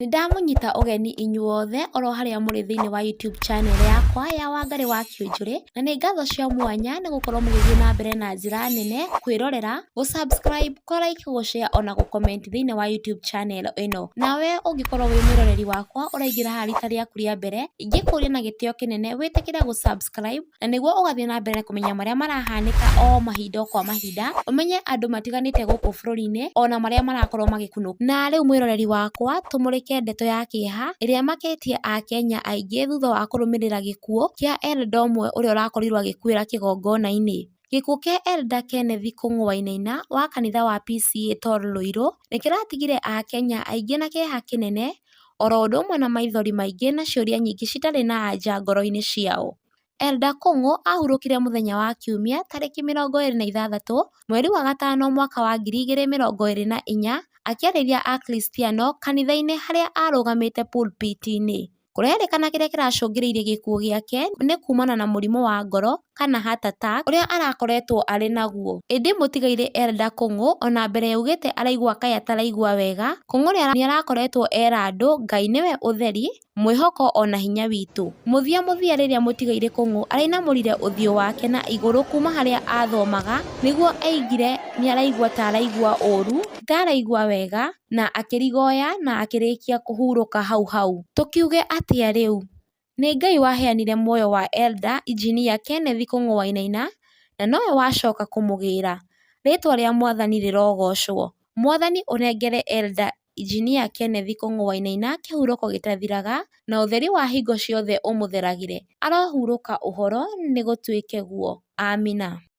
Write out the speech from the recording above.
Nĩndamũnyita ũgeni inyuothe oro harĩa mũrĩ thĩinĩ wa YouTube channel yakwa ya Wangari wa Kĩũnjũrĩ, na nĩ ngatho cia mwanya nĩ gũkorwo mũgĩthiĩ na mbere na njĩra nene kwĩrorera, gũ subscribe, kũ-like, gũ-share ona gũ-comment thĩinĩ wa YouTube channel ĩno. Nawe ũngĩkorwo wĩ mwĩroreri wakwa ũraingĩra haha rita rĩaku rĩa mbere, ingĩkũria na gĩtĩo kĩnene wĩtĩkĩre gũ subscribe na nĩguo ũgathiĩ na mbere kũmenya marĩa marahanĩka o mahinda kwa mahinda, ũmenye andũ matiganĩte gũkũ bũrũri-inĩ ona marĩa marakorwo magĩkunũka. Na rĩu mwĩroreri wakwa tũmũrĩke ndeto ya kĩeha ĩrĩa makĩtie Akenya aingĩ thutha wa kũrũmĩrĩra gĩkuũ kĩa Elder ũmwe ũrĩa ũrakorirwo agĩkuĩra kĩgongona-inĩ. Gĩkuũ kĩa Elder Kenneth Kũng'ũ Wainaina wa kanitha wa PCEA Toro Lũirũ nĩkĩratigire Akenya aingĩ na kĩeha kĩnene, oro ũndũ ũmwe na maithori maingĩ na ciũria nyingĩ citarĩ na anja ngoro-inĩ ciao. Elder Kũng'ũ ahurũkire mũthenya wa Kiumia tarĩki 26 mweri wa gatano mwaka wa 2024 akĩarĩria Akristiano kanitha-inĩ harĩa arũgamĩte pulpit-inĩ. Kũrerĩkana kĩrĩa kĩracũngĩrĩirie gĩkuũ gĩake nĩ kumana na mũrimũ wa ngoro kana heart attack ũrĩa arakoretwo arĩ naguo. Ĩndĩ mũtigairĩ Elder Kũng'ũ ona mbere augĩte araigua kaĩ ataraigua wega, Kũng'ũ nĩarakoretwo era andũ Ngai nĩwe ũtheri, mwĩhoko ona hinya witũ. Mũthia rĩrĩa mũtigairĩ Kũng'ũ arainamũrire ũthiũ wake na igũrũ kuma harĩa athomaga nĩguo aigire nĩaraigua ta araigua ũru, ndaraigua wega na akĩrigoya na akĩrĩkia kũhurũka hau. Tũkiuge atĩa rĩu? Nĩ Ngai waheanire muoyo wa Elder Engineer Kenneth Kũng'ũ Wainaina na nowe wacoka kũmũgĩra. Rĩtwa rĩa Mwathani rĩrogocwo. Mwathani ũnengere Elder Engineer Kenneth Kũng'ũ Wainaina kĩhurũko gĩtathiraga na ũtheri wa hingo ciothe ũmũtheragĩre. Arohurũka ũhoro nĩ gũtuĩke guo. Amina.